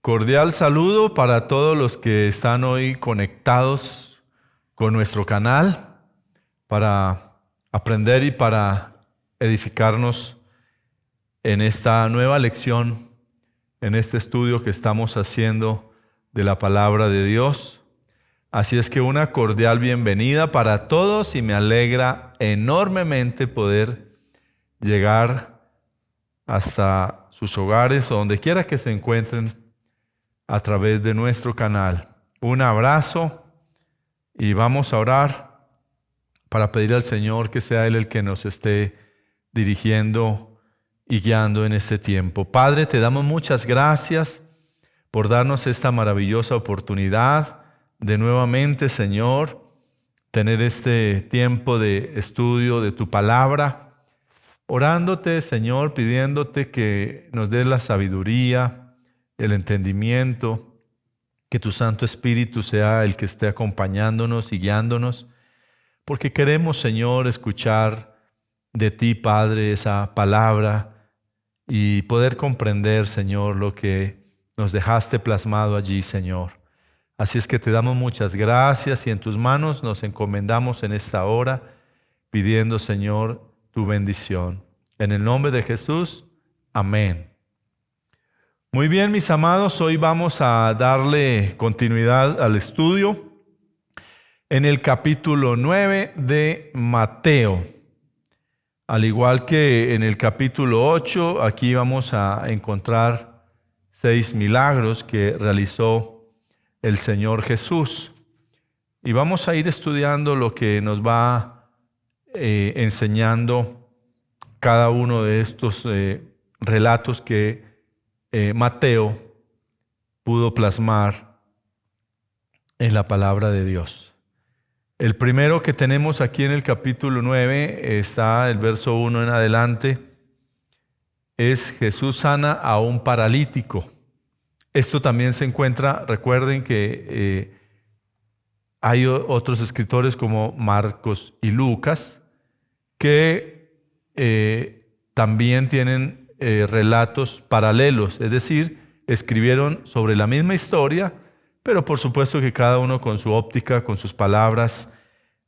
Cordial saludo para todos los que están hoy conectados con nuestro canal para aprender y para edificarnos en esta nueva lección, en este estudio que estamos haciendo de la palabra de Dios. Así es que una cordial bienvenida para todos y me alegra enormemente poder llegar hasta sus hogares o donde quiera que se encuentren a través de nuestro canal. Un abrazo y vamos a orar para pedir al Señor que sea Él el que nos esté dirigiendo y guiando en este tiempo. Padre, te damos muchas gracias por darnos esta maravillosa oportunidad de nuevamente, Señor, tener este tiempo de estudio de tu palabra, orándote, Señor, pidiéndote que nos des la sabiduría, el entendimiento, que tu Santo Espíritu sea el que esté acompañándonos y guiándonos, porque queremos, Señor, escuchar de ti, Padre, esa palabra y poder comprender, Señor, lo que nos dejaste plasmado allí, Señor. Así es que te damos muchas gracias y en tus manos nos encomendamos en esta hora, pidiendo, Señor, tu bendición. En el nombre de Jesús, amén. Muy bien, mis amados, hoy vamos a darle continuidad al estudio en el capítulo 9 de Mateo. Al igual que en el capítulo 8, aquí vamos a encontrar 6 milagros que realizó el Señor Jesús. Y vamos a ir estudiando lo que nos va enseñando cada uno de estos relatos que Mateo pudo plasmar en la palabra de Dios. El primero que tenemos aquí en el capítulo 9, está el verso 1 en adelante, es Jesús sana a un paralítico. Esto también se encuentra, recuerden que hay otros escritores como Marcos y Lucas que también tienen relatos paralelos, es decir, escribieron sobre la misma historia, pero por supuesto que cada uno con su óptica, con sus palabras,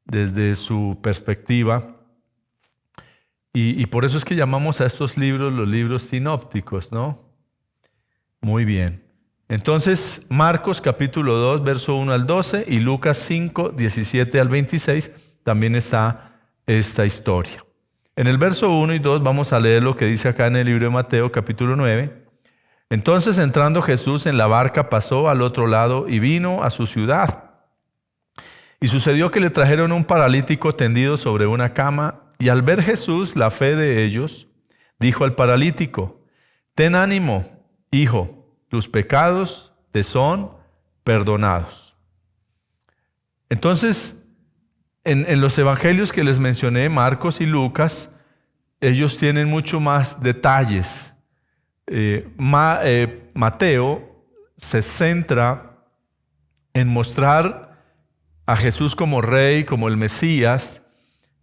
desde su perspectiva. Y por eso es que llamamos a estos libros los libros sinópticos, ¿no? Muy bien. Entonces, Marcos capítulo 2, verso 1 al 12 y Lucas 5, 17 al 26, también está esta historia. En el verso 1 y 2 vamos a leer lo que dice acá en el libro de Mateo capítulo 9. Entonces, entrando Jesús en la barca, pasó al otro lado y vino a su ciudad. Y sucedió que le trajeron un paralítico tendido sobre una cama, y al ver Jesús la fe de ellos, dijo al paralítico: ten ánimo, hijo, tus pecados te son perdonados. Entonces, en los evangelios que les mencioné, Marcos y Lucas, ellos tienen mucho más detalles. Mateo se centra en mostrar a Jesús como rey, como el Mesías.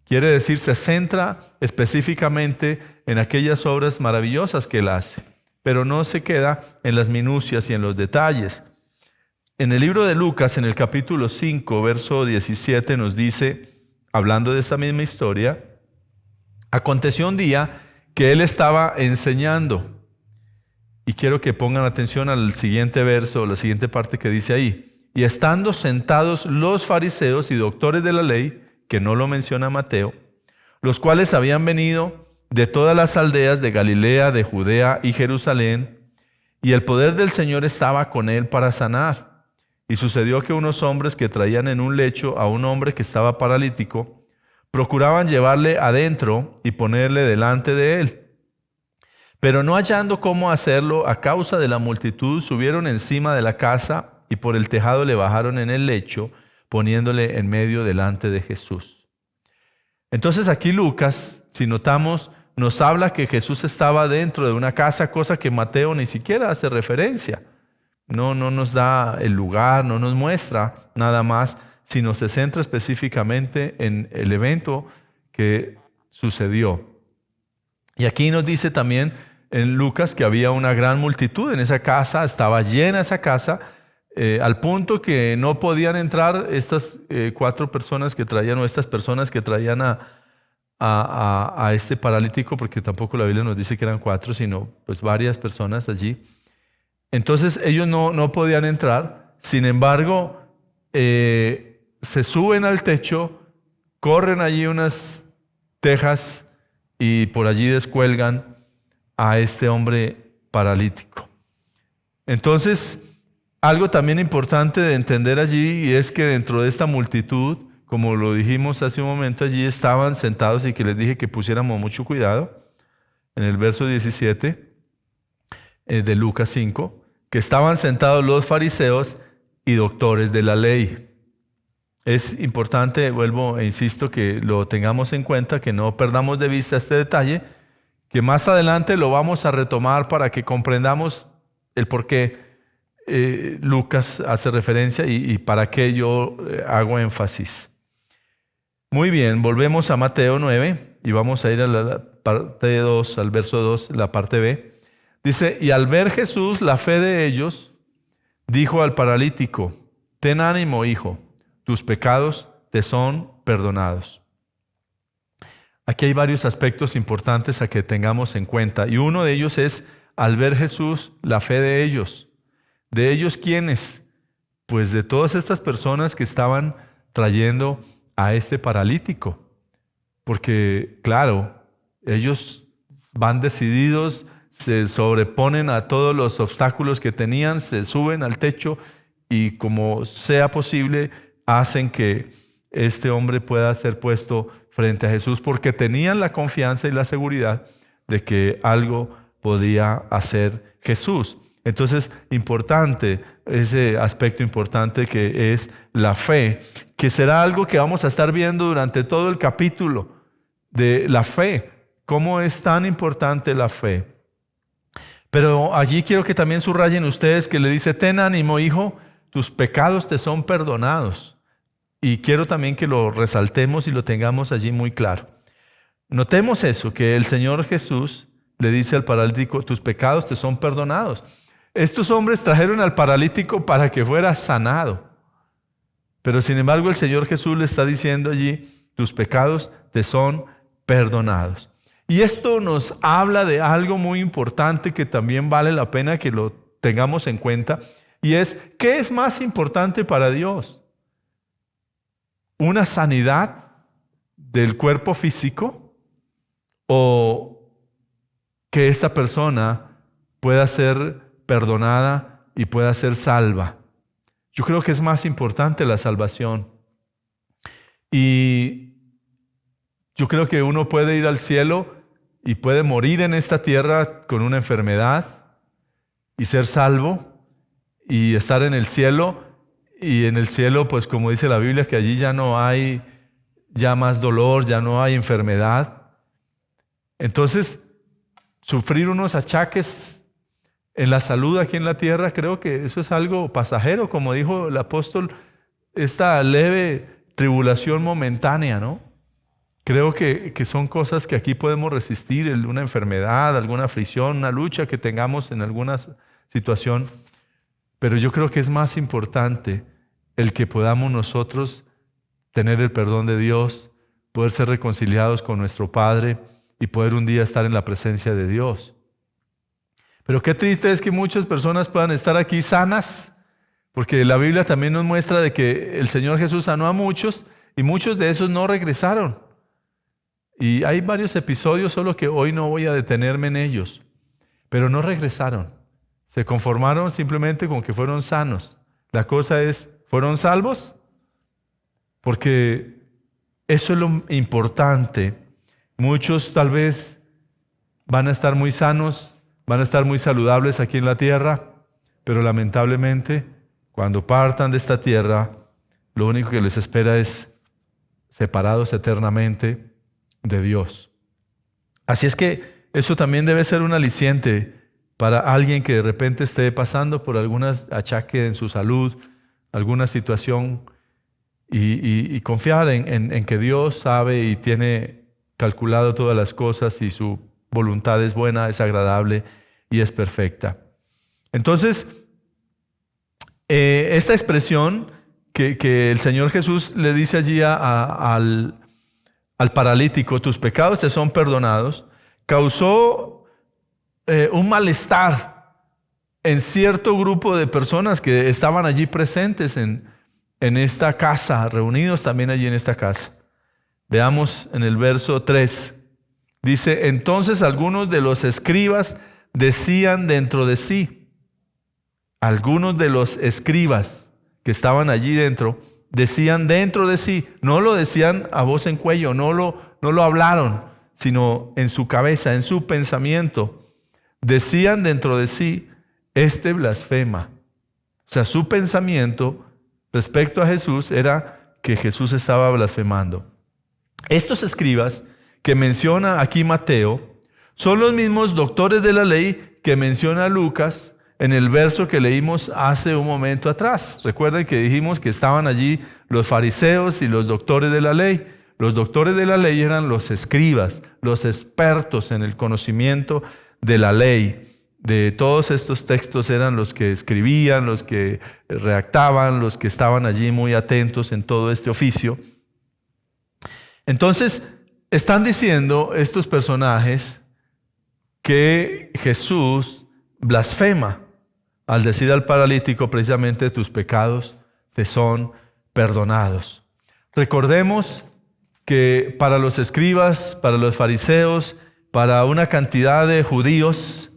Quiere decir, se centra específicamente en aquellas obras maravillosas que él hace, pero no se queda en las minucias y en los detalles. En el libro de Lucas, en el capítulo 5, verso 17, nos dice, hablando de esta misma historia: aconteció un día que él estaba enseñando. Y quiero que pongan atención al siguiente verso, la siguiente parte que dice ahí. Y estando sentados los fariseos y doctores de la ley, que no lo menciona Mateo, los cuales habían venido de todas las aldeas de Galilea, de Judea y Jerusalén, y el poder del Señor estaba con él para sanar. Y sucedió que unos hombres que traían en un lecho a un hombre que estaba paralítico, procuraban llevarle adentro y ponerle delante de él. Pero no hallando cómo hacerlo a causa de la multitud, subieron encima de la casa y por el tejado le bajaron en el lecho, poniéndole en medio delante de Jesús. Entonces aquí Lucas, si notamos, nos habla que Jesús estaba dentro de una casa, cosa que Mateo ni siquiera hace referencia. No nos da el lugar, no nos muestra nada más, sino se centra específicamente en el evento que sucedió. Y aquí nos dice también en Lucas que había una gran multitud en esa casa, estaba llena esa casa, al punto que no podían entrar estas 4 personas que traían, o estas personas que traían a este paralítico, porque tampoco la Biblia nos dice que eran 4, sino pues varias personas allí. Entonces ellos no podían entrar. Sin embargo, se suben al techo, corren allí unas tejas y por allí descuelgan a este hombre paralítico. Entonces, algo también importante de entender allí, y es que dentro de esta multitud, como lo dijimos hace un momento, allí estaban sentados, y que les dije que pusiéramos mucho cuidado, en el verso 17 de Lucas 5, que estaban sentados los fariseos y doctores de la ley. Es importante, vuelvo e insisto, que lo tengamos en cuenta, que no perdamos de vista este detalle, que más adelante lo vamos a retomar para que comprendamos el por qué Lucas hace referencia y para qué yo hago énfasis. Muy bien, volvemos a Mateo 9 y vamos a ir a la parte 2, al verso 2, la parte B. Dice, y al ver Jesús la fe de ellos, dijo al paralítico, ten ánimo, hijo, tus pecados te son perdonados. Aquí hay varios aspectos importantes a que tengamos en cuenta, y uno de ellos es, al ver Jesús la fe de ellos. ¿De ellos quiénes? Pues de todas estas personas que estaban trayendo a este paralítico. Porque, claro, ellos van decididos, se sobreponen a todos los obstáculos que tenían, se suben al techo y como sea posible, hacen que este hombre pueda ser puesto frente a Jesús porque tenían la confianza y la seguridad de que algo podía hacer Jesús. Entonces, importante, ese aspecto importante que es la fe, que será algo que vamos a estar viendo durante todo el capítulo de la fe, cómo es tan importante la fe. Pero allí quiero que también subrayen ustedes que le dice, ten ánimo, hijo, tus pecados te son perdonados. Y quiero también que lo resaltemos y lo tengamos allí muy claro. Notemos eso, que el Señor Jesús le dice al paralítico, tus pecados te son perdonados. Estos hombres trajeron al paralítico para que fuera sanado. Pero sin embargo el Señor Jesús le está diciendo allí, tus pecados te son perdonados. Y esto nos habla de algo muy importante que también vale la pena que lo tengamos en cuenta. Y es, ¿qué es más importante para Dios? ¿Una sanidad del cuerpo físico o que esta persona pueda ser perdonada y pueda ser salva? Yo creo que es más importante la salvación. Y yo creo que uno puede ir al cielo y puede morir en esta tierra con una enfermedad y ser salvo y estar en el cielo. Y en el cielo, pues como dice la Biblia, que allí ya no hay ya más dolor, ya no hay enfermedad. Entonces, sufrir unos achaques en la salud aquí en la tierra, creo que eso es algo pasajero, como dijo el apóstol, esta leve tribulación momentánea, ¿no? Creo que son cosas que aquí podemos resistir, una enfermedad, alguna aflicción, una lucha que tengamos en alguna situación. Pero yo creo que es más importante el que podamos nosotros tener el perdón de Dios, poder ser reconciliados con nuestro Padre y poder un día estar en la presencia de Dios. Pero qué triste es que muchas personas puedan estar aquí sanas, porque la Biblia también nos muestra de que el Señor Jesús sanó a muchos y muchos de esos no regresaron. Y hay varios episodios, solo que hoy no voy a detenerme en ellos, pero no regresaron. Se conformaron simplemente con que fueron sanos. La cosa es, ¿fueron salvos? Porque eso es lo importante. Muchos tal vez van a estar muy sanos, van a estar muy saludables aquí en la tierra, pero lamentablemente cuando partan de esta tierra, lo único que les espera es separados eternamente de Dios. Así es que eso también debe ser un aliciente para alguien que de repente esté pasando por algún achaque en su salud, alguna situación, y confiar en que Dios sabe y tiene calculado todas las cosas y su voluntad es buena, es agradable y es perfecta. Entonces, esta expresión que el Señor Jesús le dice allí al paralítico, tus pecados te son perdonados, causó un malestar en cierto grupo de personas que estaban allí presentes en esta casa, reunidos también allí en esta casa. Veamos en el verso 3. Dice, entonces algunos de los escribas decían dentro de sí. Algunos de los escribas que estaban allí dentro, decían dentro de sí. No lo decían a voz en cuello, no lo hablaron, sino en su cabeza, en su pensamiento. Decían dentro de sí, este blasfema. O sea, su pensamiento respecto a Jesús era que Jesús estaba blasfemando. Estos escribas que menciona aquí Mateo son los mismos doctores de la ley que menciona Lucas en el verso que leímos hace un momento atrás. Recuerden que dijimos que estaban allí los fariseos y los doctores de la ley. Los doctores de la ley eran los escribas, los expertos en el conocimiento de la ley. De todos estos textos eran los que escribían, los que redactaban, los que estaban allí muy atentos en todo este oficio. Entonces, están diciendo estos personajes que Jesús blasfema al decir al paralítico precisamente tus pecados te son perdonados. Recordemos que para los escribas, para los fariseos, para una cantidad de judíos,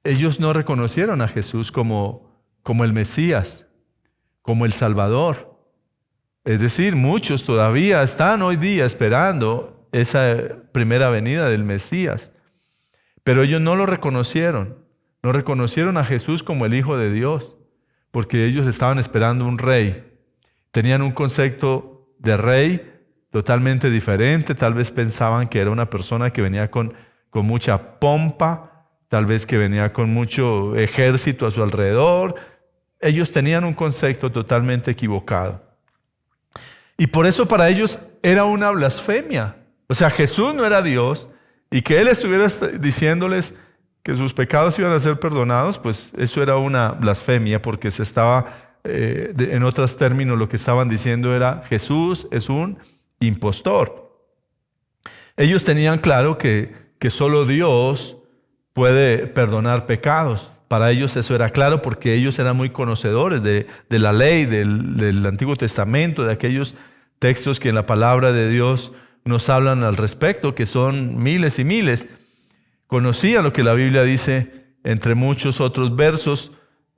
ellos no reconocieron a Jesús como el Mesías, como el Salvador. Es decir, muchos todavía están hoy día esperando esa primera venida del Mesías. Pero ellos no lo reconocieron. No reconocieron a Jesús como el Hijo de Dios, porque ellos estaban esperando un rey. Tenían un concepto de rey totalmente diferente. Tal vez pensaban que era una persona que venía con mucha pompa, tal vez que venía con mucho ejército a su alrededor. Ellos tenían un concepto totalmente equivocado. Y por eso para ellos era una blasfemia. O sea, Jesús no era Dios y que Él estuviera diciéndoles que sus pecados iban a ser perdonados, pues eso era una blasfemia porque se estaba, en otros términos, lo que estaban diciendo era Jesús es un impostor. Ellos tenían claro que solo Dios puede perdonar pecados. Para ellos eso era claro porque ellos eran muy conocedores de la ley, del Antiguo Testamento, de aquellos textos que en la palabra de Dios nos hablan al respecto, que son miles y miles. Conocían lo que la Biblia dice entre muchos otros versos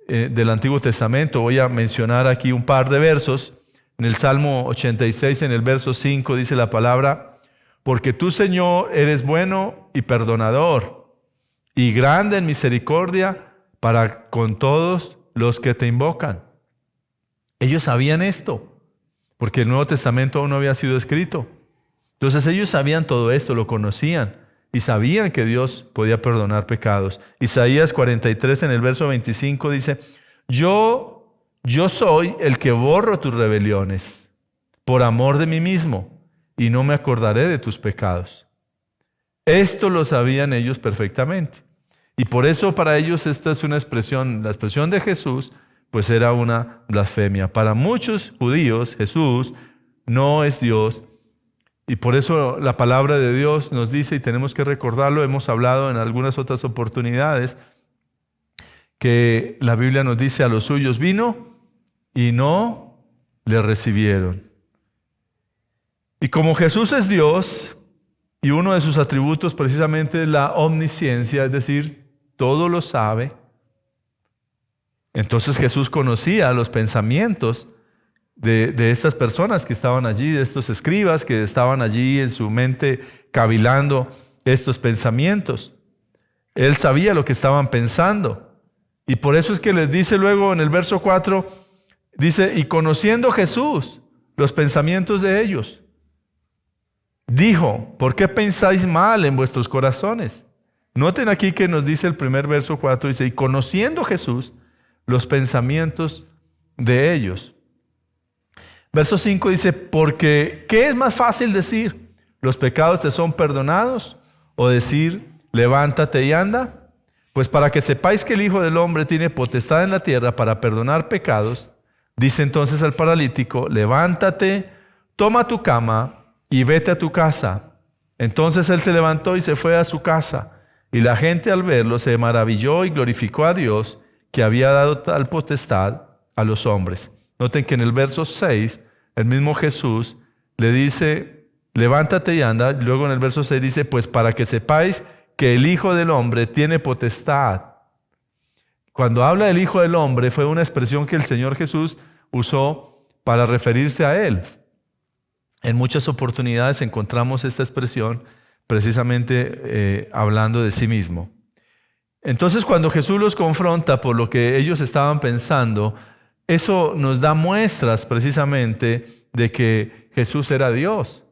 del Antiguo Testamento. Voy a mencionar aquí un par de versos. En el Salmo 86, en el verso 5, dice la palabra, porque tú, Señor, eres bueno y perdonador, y grande en misericordia para con todos los que te invocan. Ellos sabían esto, porque el Nuevo Testamento aún no había sido escrito. Entonces ellos sabían todo esto, lo conocían, y sabían que Dios podía perdonar pecados. Isaías 43 en el verso 25 dice, yo soy el que borro tus rebeliones por amor de mí mismo, y no me acordaré de tus pecados. Esto lo sabían ellos perfectamente. Y por eso para ellos esta es una expresión, la expresión de Jesús, pues era una blasfemia. Para muchos judíos Jesús no es Dios. Y por eso la palabra de Dios nos dice, y tenemos que recordarlo, hemos hablado en algunas otras oportunidades, que la Biblia nos dice a los suyos vino y no le recibieron. Y como Jesús es Dios, y uno de sus atributos precisamente es la omnisciencia, es decir, todo lo sabe. Entonces Jesús conocía los pensamientos de estas personas que estaban allí, de estos escribas que estaban allí en su mente cavilando estos pensamientos. Él sabía lo que estaban pensando. Y por eso es que les dice luego en el verso 4, dice, y conociendo Jesús los pensamientos de ellos, dijo, ¿por qué pensáis mal en vuestros corazones? Noten aquí que nos dice el primer verso 4, dice, y conociendo Jesús los pensamientos de ellos. Verso 5 dice, porque ¿qué es más fácil decir? ¿Los pecados te son perdonados? ¿O decir, levántate y anda? Pues para que sepáis que el Hijo del Hombre tiene potestad en la tierra para perdonar pecados, dice entonces al paralítico, levántate, toma tu cama y vete a tu casa. Entonces él se levantó y se fue a su casa. Y la gente al verlo se maravilló y glorificó a Dios que había dado tal potestad a los hombres. Noten que en el verso 6, el mismo Jesús le dice, levántate y anda. Luego en el verso 6 dice, pues para que sepáis que el Hijo del Hombre tiene potestad. Cuando habla del Hijo del Hombre, fue una expresión que el Señor Jesús usó para referirse a Él. En muchas oportunidades encontramos esta expresión precisamente hablando de sí mismo. Entonces, cuando Jesús los confronta por lo que ellos estaban pensando, eso nos da muestras precisamente de que Jesús era Dios.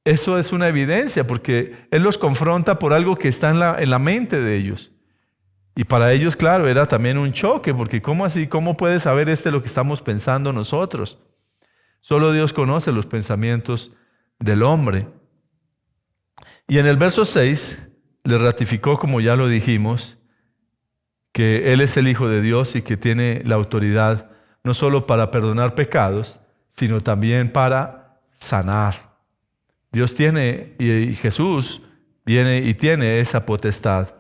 Eso es una evidencia porque Él los confronta por algo que está en la mente de ellos. Y para ellos, claro, era también un choque, porque ¿cómo así? ¿Cómo puede saber lo que estamos pensando nosotros? Solo Dios conoce los pensamientos del hombre. Y en el verso 6 le ratificó, como ya lo dijimos, que Él es el Hijo de Dios y que tiene la autoridad no solo para perdonar pecados, sino también para sanar. Dios tiene, y Jesús viene y tiene esa potestad.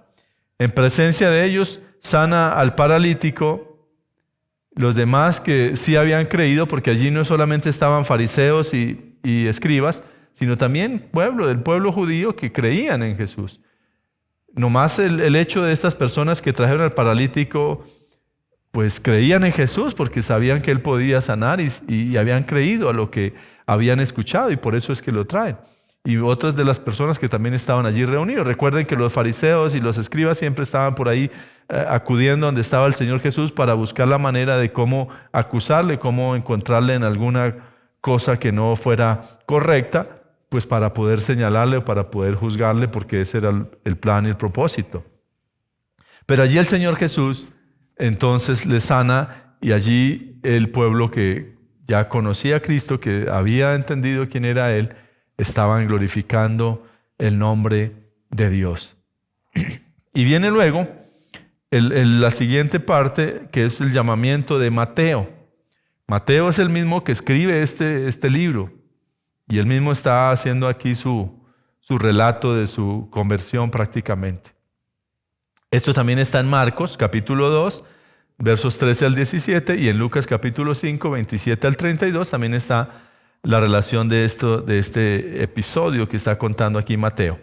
En presencia de ellos, sana al paralítico. Los demás que sí habían creído, porque allí no solamente estaban fariseos y escribas, sino también del pueblo judío que creían en Jesús. Nomás el hecho de estas personas que trajeron al paralítico, pues creían en Jesús porque sabían que Él podía sanar y habían creído a lo que habían escuchado y por eso es que lo traen. Y otras de las personas que también estaban allí reunidos. Recuerden que los fariseos y los escribas siempre estaban por ahí acudiendo donde estaba el Señor Jesús para buscar la manera de cómo acusarle, cómo encontrarle en alguna cosa que no fuera correcta, pues para poder señalarle o para poder juzgarle, porque ese era el plan y el propósito. Pero allí el Señor Jesús entonces le sana y allí el pueblo que ya conocía a Cristo, que había entendido quién era Él, estaban glorificando el nombre de Dios. Y viene luego la siguiente parte, que es el llamamiento de Mateo. Mateo es el mismo que escribe este libro y él mismo está haciendo aquí su relato de su conversión prácticamente. Esto también está en Marcos capítulo 2, versos 13 al 17, y en Lucas capítulo 5, 27 al 32 también está la relación de este episodio que está contando aquí Mateo.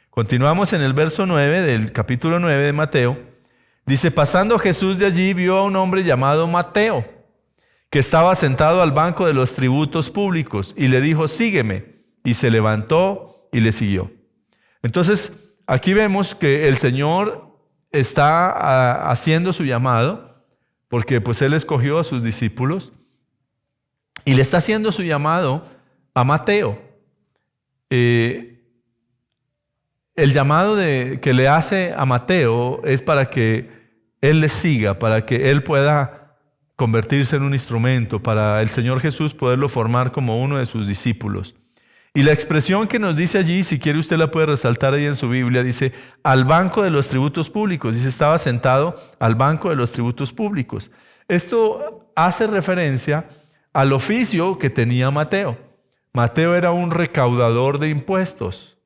Continuamos en el verso 9 del capítulo 9 de Mateo. Dice, pasando Jesús de allí, vio a un hombre llamado Mateo, que estaba sentado al banco de los tributos públicos, y le dijo, sígueme. Y se levantó y le siguió. Entonces, aquí vemos que el Señor está haciendo su llamado, porque pues Él escogió a sus discípulos, y le está haciendo su llamado a Mateo. El llamado que le hace a Mateo es para que él le siga, para que él pueda convertirse en un instrumento, para el Señor Jesús poderlo formar como uno de sus discípulos. Y la expresión que nos dice allí, si quiere usted la puede resaltar ahí en su Biblia, dice, al banco de los tributos públicos. Dice, estaba sentado al banco de los tributos públicos. Esto hace referencia al oficio que tenía Mateo. Mateo era un recaudador de impuestos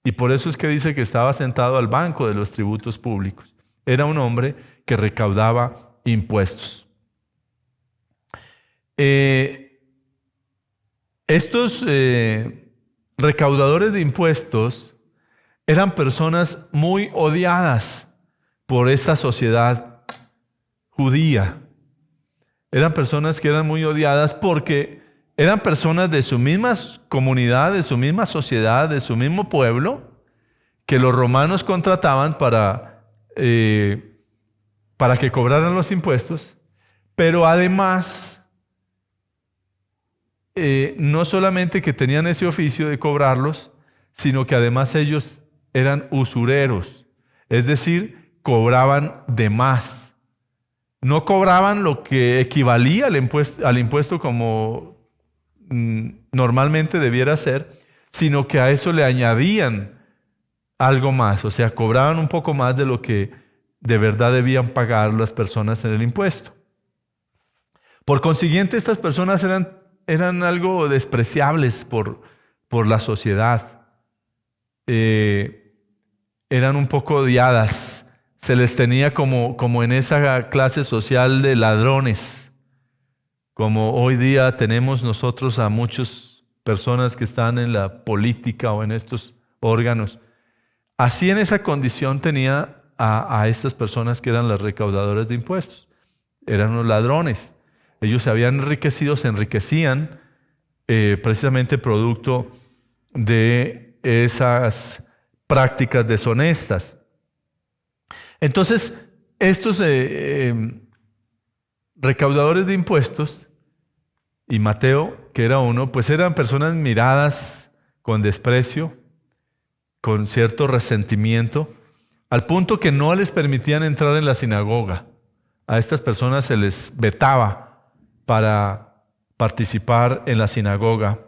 y por eso es que dice que estaba sentado al banco de los tributos públicos. Era un hombre que recaudaba impuestos. Estos recaudadores de impuestos eran personas muy odiadas por esta sociedad judía. Eran personas que eran muy odiadas porque eran personas de su misma comunidad, de su misma sociedad, de su mismo pueblo, que los romanos contrataban para que cobraran los impuestos, pero además, no solamente que tenían ese oficio de cobrarlos, sino que además ellos eran usureros, es decir, cobraban de más. No cobraban lo que equivalía al impuesto como normalmente debiera ser, sino que a eso le añadían algo más, o sea, cobraban un poco más de lo que de verdad debían pagar las personas en el impuesto. Por consiguiente, estas personas eran algo despreciables por la sociedad. Eran un poco odiadas. Se les tenía como en esa clase social de ladrones, como hoy día tenemos nosotros a muchas personas que están en la política o en estos órganos. Así en esa condición tenía a estas personas que eran las recaudadoras de impuestos. Eran los ladrones. Ellos se habían enriquecido, se enriquecían precisamente producto de esas prácticas deshonestas. Entonces, estos recaudadores de impuestos y Mateo, que era uno, pues eran personas miradas con desprecio, con cierto resentimiento, al punto que no les permitían entrar en la sinagoga. A estas personas se les vetaba para participar en la sinagoga.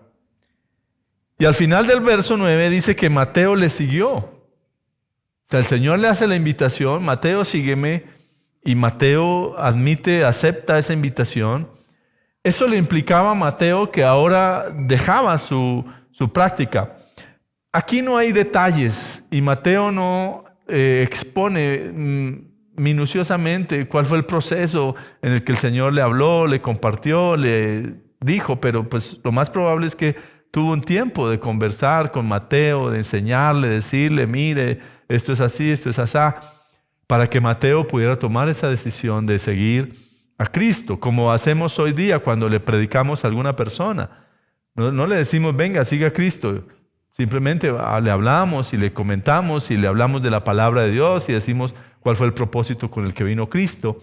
Y al final del verso 9 dice que Mateo le siguió. O sea, el Señor le hace la invitación, Mateo, sígueme, y Mateo acepta esa invitación. Eso le implicaba a Mateo que ahora dejaba su práctica. Aquí no hay detalles y Mateo no expone minuciosamente cuál fue el proceso en el que el Señor le habló, le compartió, le dijo, pero pues lo más probable es que tuvo un tiempo de conversar con Mateo, de enseñarle, decirle, mire, esto es así, esto es asá, para que Mateo pudiera tomar esa decisión de seguir a Cristo, como hacemos hoy día cuando le predicamos a alguna persona. No le decimos, venga, siga a Cristo. Simplemente le hablamos y le comentamos y le hablamos de la palabra de Dios y decimos cuál fue el propósito con el que vino Cristo.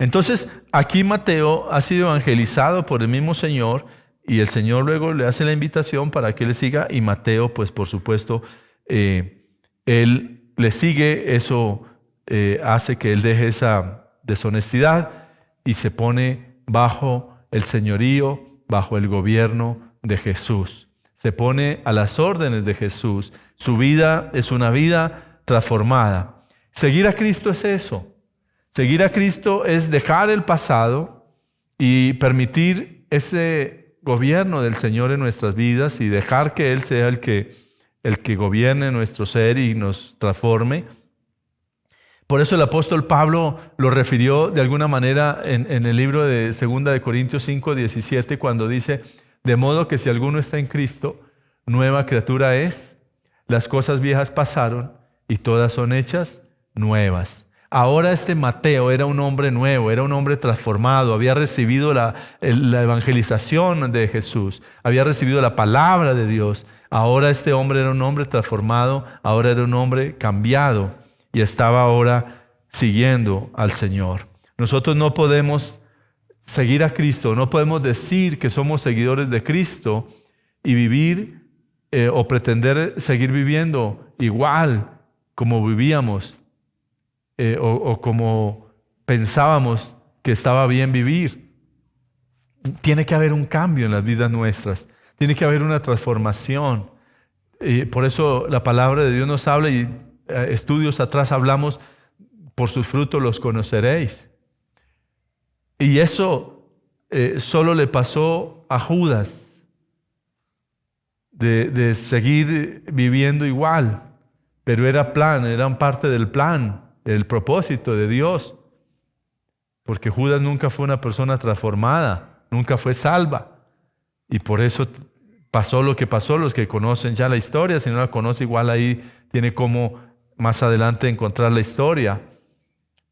Entonces, aquí Mateo ha sido evangelizado por el mismo Señor y el Señor luego le hace la invitación para que le siga y Mateo, pues por supuesto, él le sigue. Eso hace que él deje esa deshonestidad y se pone bajo el señorío, bajo el gobierno de Jesús. Se pone a las órdenes de Jesús. Su vida es una vida transformada. Seguir a Cristo es eso. Seguir a Cristo es dejar el pasado y permitir ese gobierno del Señor en nuestras vidas y dejar que Él sea el que gobierne nuestro ser y nos transforme. Por eso el apóstol Pablo lo refirió de alguna manera en el libro de 2 de Corintios 5:17 cuando dice: de modo que si alguno está en Cristo, nueva criatura es, las cosas viejas pasaron y todas son hechas nuevas. Ahora este Mateo era un hombre nuevo, era un hombre transformado, había recibido la evangelización de Jesús, había recibido la palabra de Dios. Ahora este hombre era un hombre transformado, ahora era un hombre cambiado y estaba ahora siguiendo al Señor. Nosotros no podemos seguir a Cristo, no podemos decir que somos seguidores de Cristo y vivir o pretender seguir viviendo igual como vivíamos o como pensábamos que estaba bien vivir. Tiene que haber un cambio en las vidas nuestras, tiene que haber una transformación. Por eso la palabra de Dios nos habla y estudios atrás hablamos, por sus frutos los conoceréis. Y eso solo le pasó a Judas, de seguir viviendo igual, pero eran parte del plan, el propósito de Dios, porque Judas nunca fue una persona transformada, nunca fue salva, y por eso pasó lo que pasó. Los que conocen ya la historia, si no la conoce, igual ahí tiene como más adelante encontrar la historia,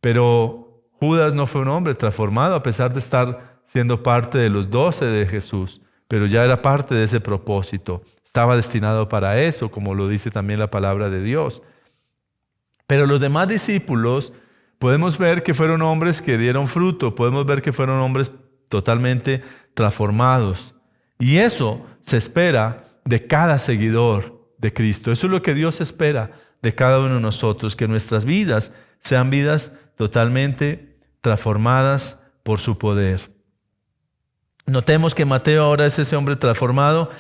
pero Judas no fue un hombre transformado a pesar de estar siendo parte de los 12 de Jesús, pero ya era parte de ese propósito. Estaba destinado para eso, como lo dice también la palabra de Dios. Pero los demás discípulos podemos ver que fueron hombres que dieron fruto, podemos ver que fueron hombres totalmente transformados. Y eso se espera de cada seguidor de Cristo. Eso es lo que Dios espera de cada uno de nosotros, que nuestras vidas sean vidas totalmente transformadas por su poder. Notemos que Mateo ahora es ese hombre transformado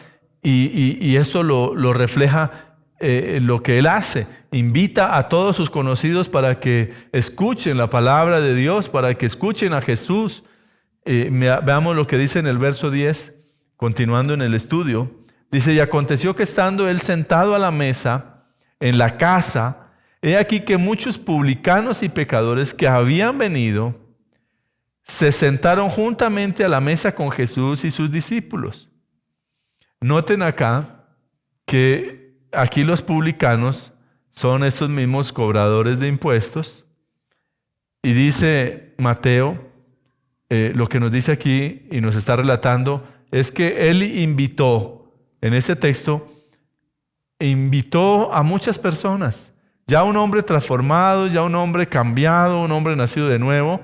y esto lo refleja lo que Él hace. Invita a todos sus conocidos para que escuchen la palabra de Dios, para que escuchen a Jesús. Veamos lo que dice en el verso 10, continuando en el estudio. Dice, y aconteció que estando Él sentado a la mesa en la casa, he aquí que muchos publicanos y pecadores que habían venido se sentaron juntamente a la mesa con Jesús y sus discípulos. Noten acá que aquí los publicanos son estos mismos cobradores de impuestos. Y dice Mateo, lo que nos dice aquí y nos está relatando, es que Él invitó, en ese texto, invitó a muchas personas. Ya un hombre transformado, ya un hombre cambiado, un hombre nacido de nuevo,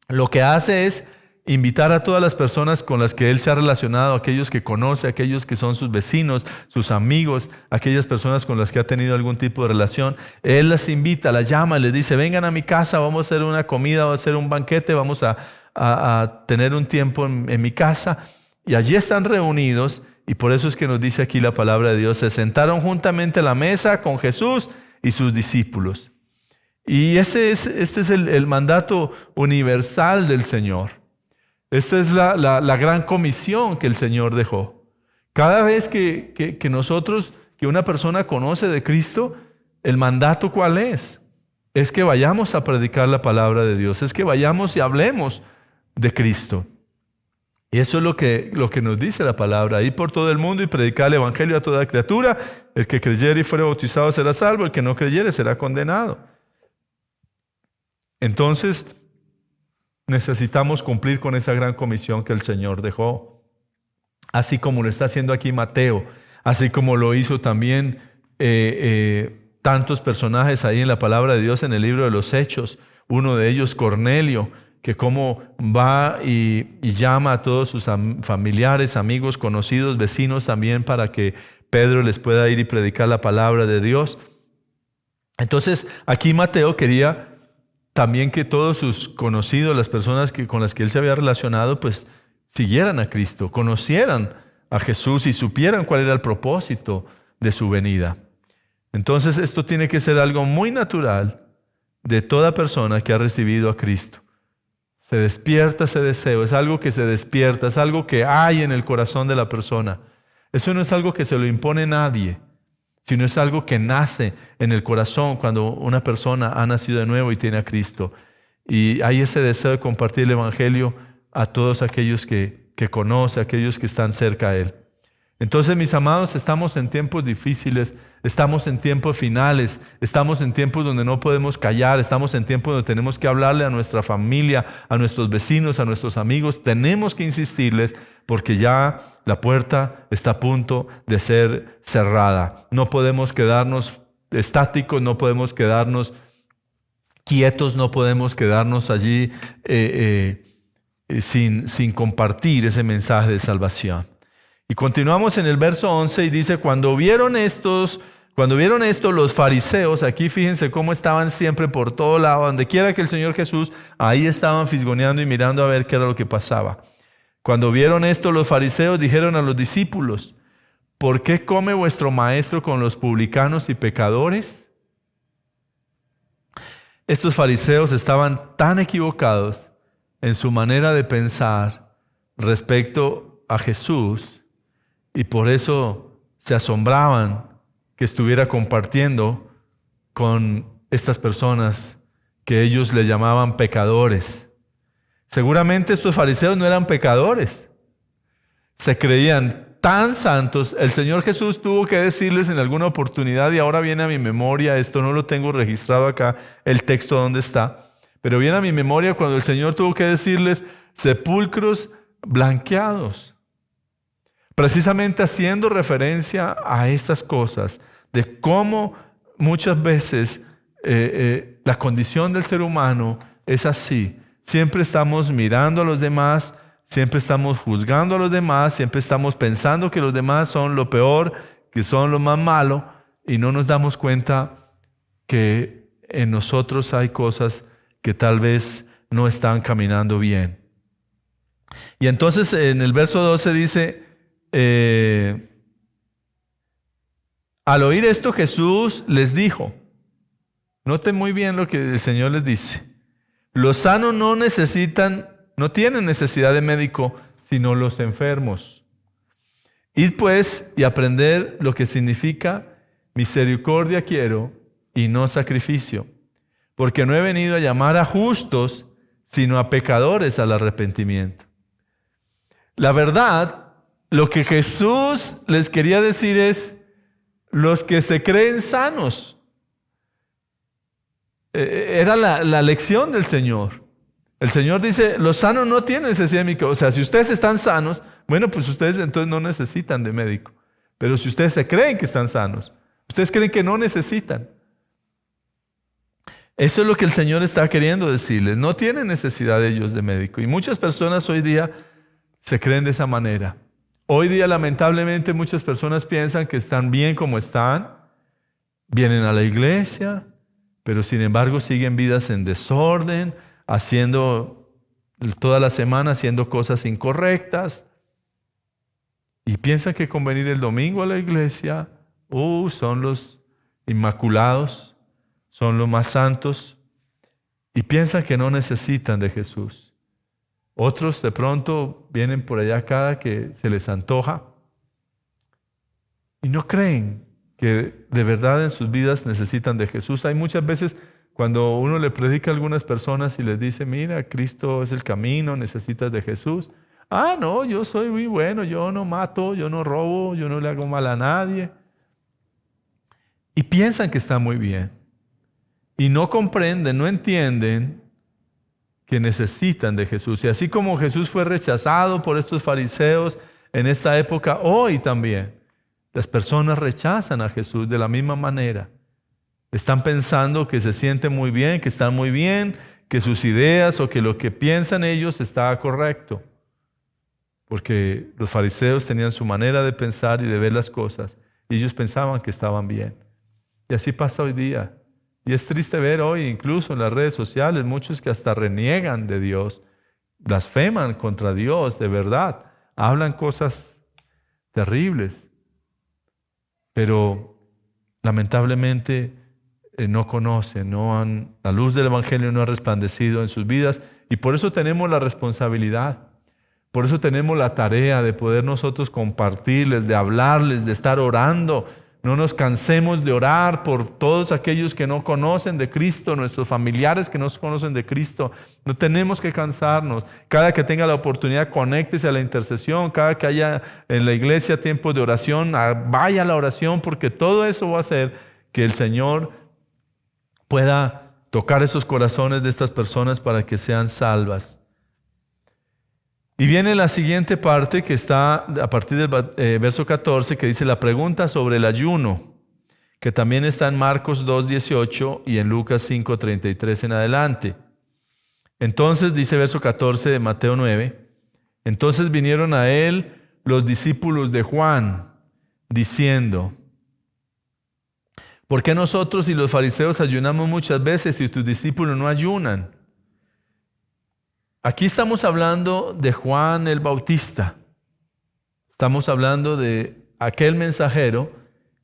lo que hace es invitar a todas las personas con las que Él se ha relacionado, aquellos que conoce, aquellos que son sus vecinos, sus amigos, aquellas personas con las que ha tenido algún tipo de relación. Él las invita, las llama, les dice, vengan a mi casa, vamos a hacer una comida, vamos a hacer un banquete, vamos a tener un tiempo en mi casa. Y allí están reunidos, y por eso es que nos dice aquí la palabra de Dios, se sentaron juntamente a la mesa con Jesús y sus discípulos. Y este es el mandato universal del Señor. Esta es la gran comisión que el Señor dejó. Cada vez que nosotros, que una persona conoce de Cristo, el mandato ¿cuál es? Es que vayamos a predicar la palabra de Dios, es que vayamos y hablemos de Cristo. Y eso es lo que nos dice la palabra. Ir por todo el mundo y predicar el evangelio a toda criatura. El que creyere y fuere bautizado será salvo, el que no creyere será condenado. Entonces, necesitamos cumplir con esa gran comisión que el Señor dejó. Así como lo está haciendo aquí Mateo, así como lo hizo también tantos personajes ahí en la palabra de Dios en el libro de los Hechos. Uno de ellos, Cornelio, que como va y llama a todos sus familiares, amigos, conocidos, vecinos también para que Pedro les pueda ir y predicar la palabra de Dios. Entonces, aquí Mateo quería también que todos sus conocidos, las personas con las que él se había relacionado, pues siguieran a Cristo, conocieran a Jesús y supieran cuál era el propósito de su venida. Entonces, esto tiene que ser algo muy natural de toda persona que ha recibido a Cristo. Se despierta ese deseo, es algo que se despierta, es algo que hay en el corazón de la persona. Eso no es algo que se lo impone nadie, sino es algo que nace en el corazón cuando una persona ha nacido de nuevo y tiene a Cristo. Y hay ese deseo de compartir el evangelio a todos aquellos que conoce, aquellos que están cerca a Él. Entonces, mis amados, estamos en tiempos difíciles, estamos en tiempos finales, estamos en tiempos donde no podemos callar, estamos en tiempos donde tenemos que hablarle a nuestra familia, a nuestros vecinos, a nuestros amigos. Tenemos que insistirles porque ya la puerta está a punto de ser cerrada. No podemos quedarnos estáticos, no podemos quedarnos quietos, no podemos quedarnos allí sin compartir ese mensaje de salvación. Y continuamos en el verso 11 y dice, cuando vieron esto los fariseos, aquí fíjense cómo estaban siempre por todo lado, donde quiera que el Señor Jesús, ahí estaban fisgoneando y mirando a ver qué era lo que pasaba. Cuando vieron esto los fariseos dijeron a los discípulos, ¿por qué come vuestro maestro con los publicanos y pecadores? Estos fariseos estaban tan equivocados en su manera de pensar respecto a Jesús, y por eso se asombraban que estuviera compartiendo con estas personas que ellos le llamaban pecadores. Seguramente estos fariseos no eran pecadores. Se creían tan santos. El Señor Jesús tuvo que decirles en alguna oportunidad, y ahora viene a mi memoria, esto no lo tengo registrado acá, el texto donde está, pero viene a mi memoria cuando el Señor tuvo que decirles, sepulcros blanqueados. Precisamente haciendo referencia a estas cosas, de cómo muchas veces la condición del ser humano es así. Siempre estamos mirando a los demás, siempre estamos juzgando a los demás, siempre estamos pensando que los demás son lo peor, que son lo más malo, y no nos damos cuenta que en nosotros hay cosas que tal vez no están caminando bien. Y entonces en el verso 12 dice, Al oír esto, Jesús les dijo, noten muy bien lo que el Señor les dice, los sanos no tienen necesidad de médico, sino los enfermos. Id pues y aprended lo que significa misericordia quiero y no sacrificio, porque no he venido a llamar a justos, sino a pecadores al arrepentimiento. La verdad, lo que Jesús les quería decir es, los que se creen sanos. Era la lección del Señor. El Señor dice, los sanos no tienen necesidad de médico. O sea, si ustedes están sanos, bueno, pues ustedes entonces no necesitan de médico. Pero si ustedes se creen que están sanos, ustedes creen que no necesitan. Eso es lo que el Señor está queriendo decirles. No tienen necesidad ellos de médico. Y muchas personas hoy día se creen de esa manera. Hoy día, lamentablemente, muchas personas piensan que están bien como están, vienen a la iglesia, pero sin embargo siguen vidas en desorden, haciendo toda la semana haciendo cosas incorrectas, y piensan que con venir el domingo a la iglesia, son los inmaculados, son los más santos, y piensan que no necesitan de Jesús. Otros de pronto vienen por allá cada que se les antoja y no creen que de verdad en sus vidas necesitan de Jesús. Hay muchas veces cuando uno le predica a algunas personas y les dice, mira, Cristo es el camino, necesitas de Jesús. No, yo soy muy bueno, yo no mato, yo no robo, yo no le hago mal a nadie. Y piensan que está muy bien. Y no comprenden, no entienden que necesitan de Jesús. Y así como Jesús fue rechazado por estos fariseos en esta época, hoy también las personas rechazan a Jesús de la misma manera. Están pensando que se sienten muy bien, que están muy bien, que sus ideas o que lo que piensan ellos está correcto. Porque los fariseos tenían su manera de pensar y de ver las cosas, y ellos pensaban que estaban bien. Y así pasa hoy día. Y es triste ver hoy, incluso en las redes sociales, muchos que hasta reniegan de Dios, blasfeman contra Dios, de verdad, hablan cosas terribles, pero lamentablemente no conocen, la luz del Evangelio no ha resplandecido en sus vidas, y por eso tenemos la responsabilidad, por eso tenemos la tarea de poder nosotros compartirles, de hablarles, de estar orando. No nos cansemos de orar por todos aquellos que no conocen de Cristo, nuestros familiares que no conocen de Cristo. No tenemos que cansarnos. Cada que tenga la oportunidad, conéctese a la intercesión. Cada que haya en la iglesia tiempos de oración, vaya a la oración, porque todo eso va a hacer que el Señor pueda tocar esos corazones de estas personas para que sean salvas. Y viene la siguiente parte que está a partir del verso 14, que dice la pregunta sobre el ayuno, que también está en Marcos 2:18 y en Lucas 5:33 en adelante. Entonces, dice verso 14 de Mateo 9, entonces vinieron a él los discípulos de Juan, diciendo, ¿por qué nosotros y los fariseos ayunamos muchas veces y tus discípulos no ayunan? Aquí estamos hablando de Juan el Bautista. Estamos hablando de aquel mensajero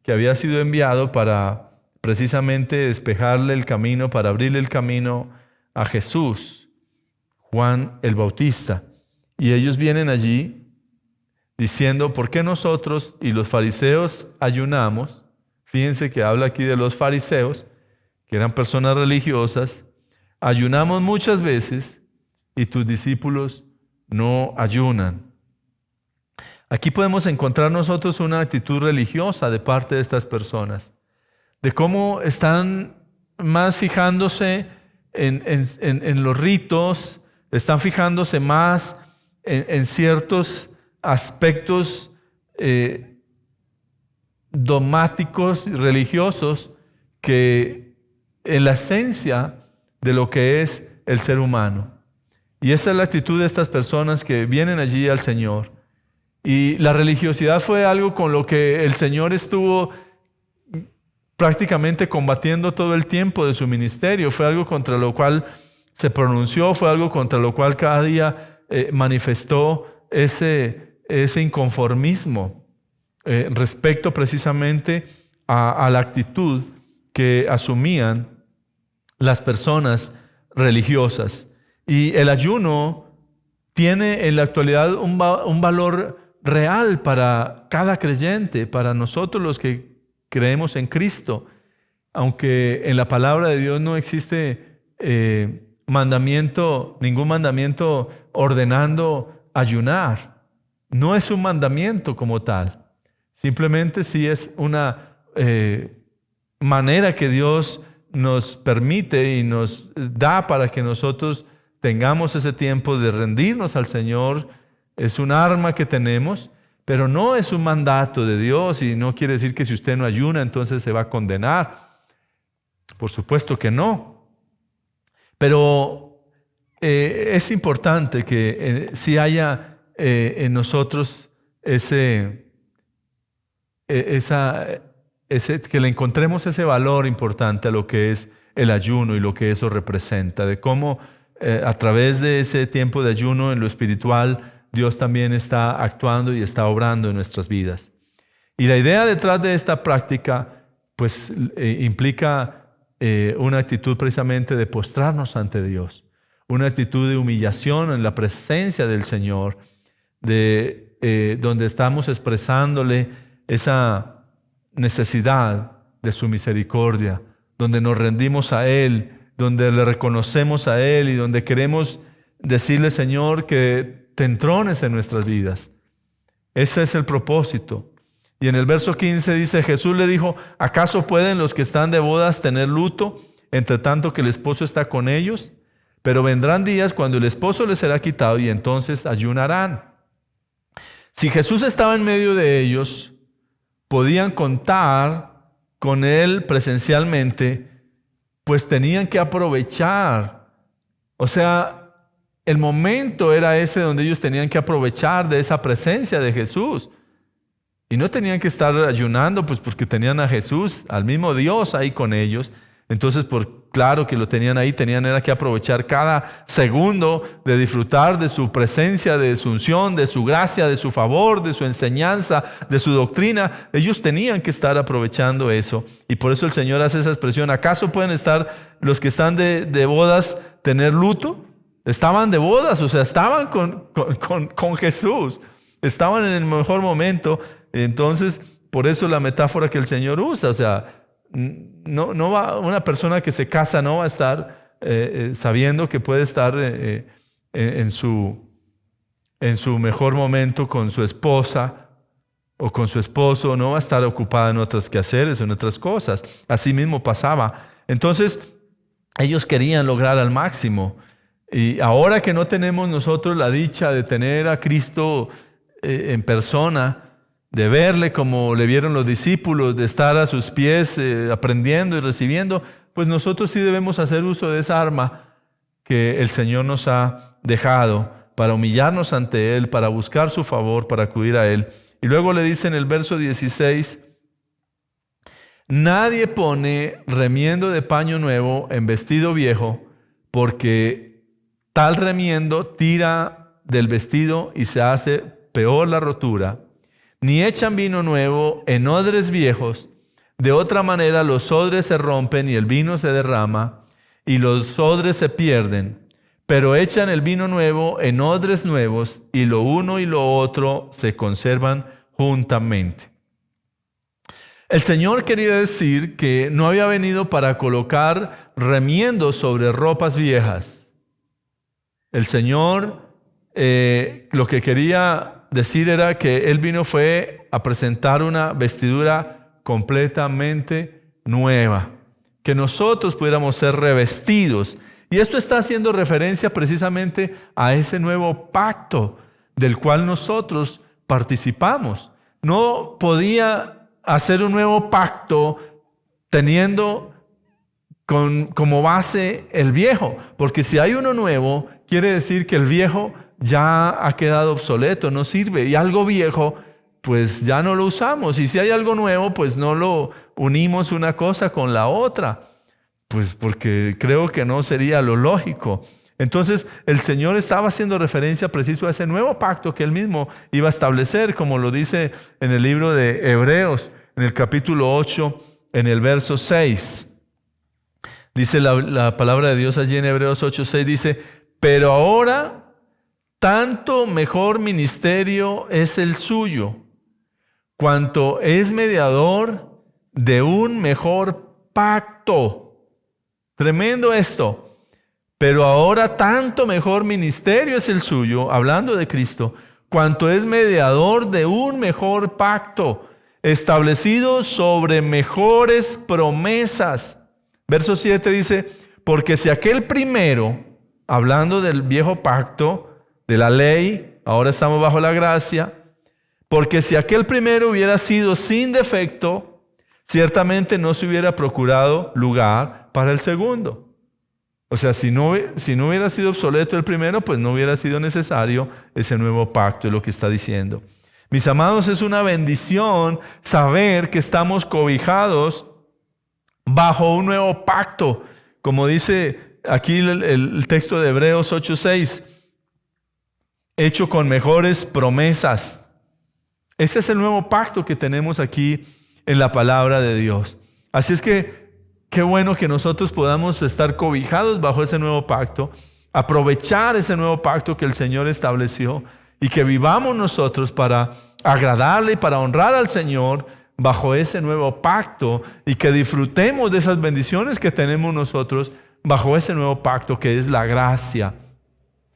que había sido enviado para precisamente despejarle el camino, para abrirle el camino a Jesús, Juan el Bautista. Y ellos vienen allí diciendo, ¿por qué nosotros y los fariseos ayunamos? Fíjense que habla aquí de los fariseos, que eran personas religiosas. Ayunamos muchas veces y tus discípulos no ayunan. Aquí podemos encontrar nosotros una actitud religiosa de parte de estas personas, de cómo están más fijándose en los ritos, están fijándose más en ciertos aspectos dogmáticos y religiosos que en la esencia de lo que es el ser humano. Y esa es la actitud de estas personas que vienen allí al Señor. Y la religiosidad fue algo con lo que el Señor estuvo prácticamente combatiendo todo el tiempo de su ministerio. Fue algo contra lo cual se pronunció, fue algo contra lo cual cada día manifestó ese inconformismo respecto precisamente a la actitud que asumían las personas religiosas. Y el ayuno tiene en la actualidad un valor real para cada creyente, para nosotros los que creemos en Cristo. Aunque en la palabra de Dios no existe ningún mandamiento ordenando ayunar. No es un mandamiento como tal. Simplemente sí es una manera que Dios nos permite y nos da para que nosotros tengamos ese tiempo de rendirnos al Señor. Es un arma que tenemos, pero no es un mandato de Dios, y no quiere decir que si usted no ayuna entonces se va a condenar. Por supuesto que no. Pero es importante que sí haya en nosotros que le encontremos ese valor importante a lo que es el ayuno y lo que eso representa, de cómo a través de ese tiempo de ayuno en lo espiritual Dios también está actuando y está obrando en nuestras vidas. Y la idea detrás de esta práctica pues implica una actitud precisamente de postrarnos ante Dios, una actitud de humillación en la presencia del Señor, donde estamos expresándole esa necesidad de su misericordia, donde nos rendimos a Él, donde le reconocemos a Él y donde queremos decirle, Señor, que te entrones en nuestras vidas. Ese es el propósito. Y en el verso 15 dice, Jesús le dijo, ¿acaso pueden los que están de bodas tener luto, entre tanto que el esposo está con ellos? Pero vendrán días cuando el esposo les será quitado y entonces ayunarán. Si Jesús estaba en medio de ellos, podían contar con Él presencialmente, pues tenían que aprovechar. O sea, el momento era ese donde ellos tenían que aprovechar de esa presencia de Jesús. Y no tenían que estar ayunando, pues porque tenían a Jesús, al mismo Dios ahí con ellos. Entonces, claro que lo tenían ahí, era que aprovechar cada segundo de disfrutar de su presencia, de su unción, de su gracia, de su favor, de su enseñanza, de su doctrina. Ellos tenían que estar aprovechando eso. Y por eso el Señor hace esa expresión. ¿Acaso pueden estar los que están de bodas tener luto? Estaban de bodas, o sea, estaban con Jesús. Estaban en el mejor momento. Entonces, por eso la metáfora que el Señor usa, o sea, no va, una persona que se casa no va a estar sabiendo que puede estar en su mejor momento con su esposa o con su esposo, no va a estar ocupada en otros quehaceres, en otras cosas. Así mismo pasaba. Entonces, ellos querían lograr al máximo. Y ahora que no tenemos nosotros la dicha de tener a Cristo en persona, de verle como le vieron los discípulos, de estar a sus pies aprendiendo y recibiendo, pues nosotros sí debemos hacer uso de esa arma que el Señor nos ha dejado para humillarnos ante Él, para buscar su favor, para acudir a Él. Y luego le dice en el verso 16, nadie pone remiendo de paño nuevo en vestido viejo, porque tal remiendo tira del vestido y se hace peor la rotura. Ni echan vino nuevo en odres viejos, de otra manera los odres se rompen y el vino se derrama y los odres se pierden, pero echan el vino nuevo en odres nuevos y lo uno y lo otro se conservan juntamente. El Señor quería decir que no había venido para colocar remiendos sobre ropas viejas. El Señor lo que quería decir era que Él fue a presentar una vestidura completamente nueva, que nosotros pudiéramos ser revestidos. Y esto está haciendo referencia precisamente a ese nuevo pacto del cual nosotros participamos. No podía hacer un nuevo pacto teniendo como base el viejo, porque si hay uno nuevo, quiere decir que el viejo ya ha quedado obsoleto, no sirve, y algo viejo pues ya no lo usamos, y si hay algo nuevo pues no lo unimos una cosa con la otra, pues porque creo que no sería lo lógico. Entonces el Señor estaba haciendo referencia preciso a ese nuevo pacto que Él mismo iba a establecer, como lo dice en el libro de Hebreos. en el capítulo 8, en el verso 6. Dice la palabra de Dios allí en Hebreos 8:6, dice, pero ahora tanto mejor ministerio es el suyo, cuanto es mediador de un mejor pacto. Tremendo esto. Pero ahora tanto mejor ministerio es el suyo, hablando de Cristo, cuanto es mediador de un mejor pacto, establecido sobre mejores promesas. Verso 7 dice, porque si aquel primero, hablando del viejo pacto, de la ley, ahora estamos bajo la gracia, porque si aquel primero hubiera sido sin defecto, ciertamente no se hubiera procurado lugar para el segundo. O sea, si no hubiera sido obsoleto el primero, pues no hubiera sido necesario ese nuevo pacto, es lo que está diciendo. Mis amados, es una bendición saber que estamos cobijados bajo un nuevo pacto, como dice aquí el texto de Hebreos 8:6, hecho con mejores promesas. Ese es el nuevo pacto que tenemos aquí en la palabra de Dios. Así es que qué bueno que nosotros podamos estar cobijados bajo ese nuevo pacto, aprovechar ese nuevo pacto que el Señor estableció y que vivamos nosotros para agradarle y para honrar al Señor bajo ese nuevo pacto, y que disfrutemos de esas bendiciones que tenemos nosotros bajo ese nuevo pacto que es la gracia.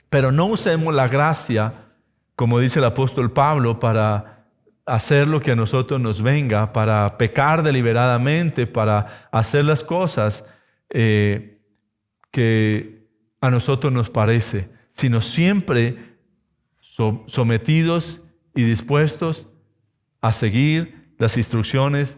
Pero no usemos la gracia, como dice el apóstol Pablo, para hacer lo que a nosotros nos venga, para pecar deliberadamente, para hacer las cosas que a nosotros nos parece, sino siempre sometidos y dispuestos a seguir las instrucciones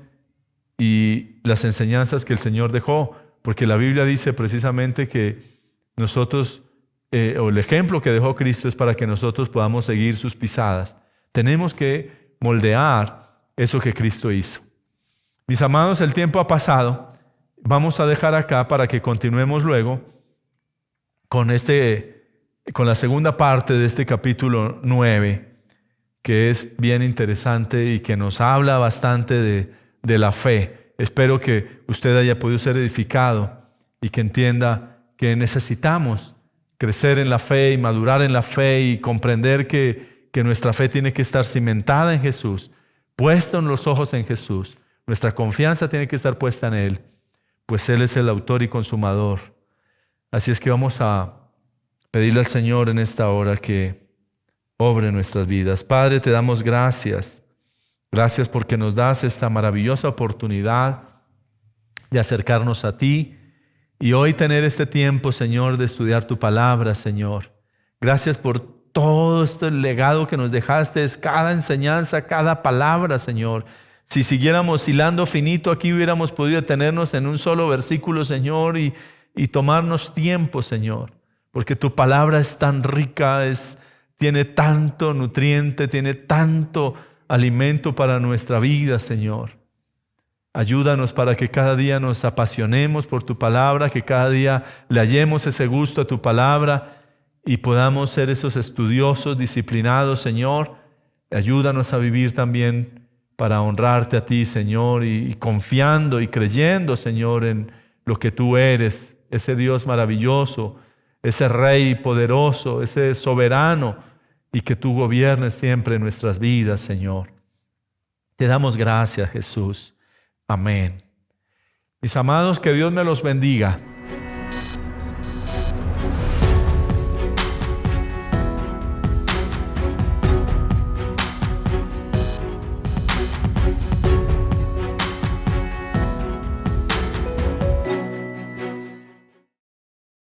y las enseñanzas que el Señor dejó, porque la Biblia dice precisamente que nosotros, o el ejemplo que dejó Cristo es para que nosotros podamos seguir sus pisadas. Tenemos que moldear eso que Cristo hizo. Mis amados, el tiempo ha pasado. Vamos a dejar acá para que continuemos luego con la segunda parte de este capítulo 9, que es bien interesante y que nos habla bastante de la fe. Espero que usted haya podido ser edificado y que entienda que necesitamos crecer en la fe y madurar en la fe y comprender que nuestra fe tiene que estar cimentada en Jesús, puesta en los ojos en Jesús. Nuestra confianza tiene que estar puesta en Él, pues Él es el autor y consumador. Así es que vamos a pedirle al Señor en esta hora que obre en nuestras vidas. Padre, te damos gracias. Gracias porque nos das esta maravillosa oportunidad de acercarnos a ti y hoy tener este tiempo, Señor, de estudiar tu palabra, Señor. Gracias por todo este legado que nos dejaste, es cada enseñanza, cada palabra, Señor. Si siguiéramos hilando finito aquí, hubiéramos podido detenernos en un solo versículo, Señor, y tomarnos tiempo, Señor, porque tu palabra es tan rica, tiene tanto nutriente, tiene tanto alimento para nuestra vida, Señor. Ayúdanos para que cada día nos apasionemos por tu palabra, que cada día le hallemos ese gusto a tu palabra y podamos ser esos estudiosos, disciplinados, Señor. Ayúdanos a vivir también para honrarte a ti, Señor, y confiando y creyendo, Señor, en lo que tú eres, ese Dios maravilloso, ese Rey poderoso, ese soberano, y que tú gobiernes siempre en nuestras vidas, Señor. Te damos gracias, Jesús. Amén. Mis amados, que Dios me los bendiga.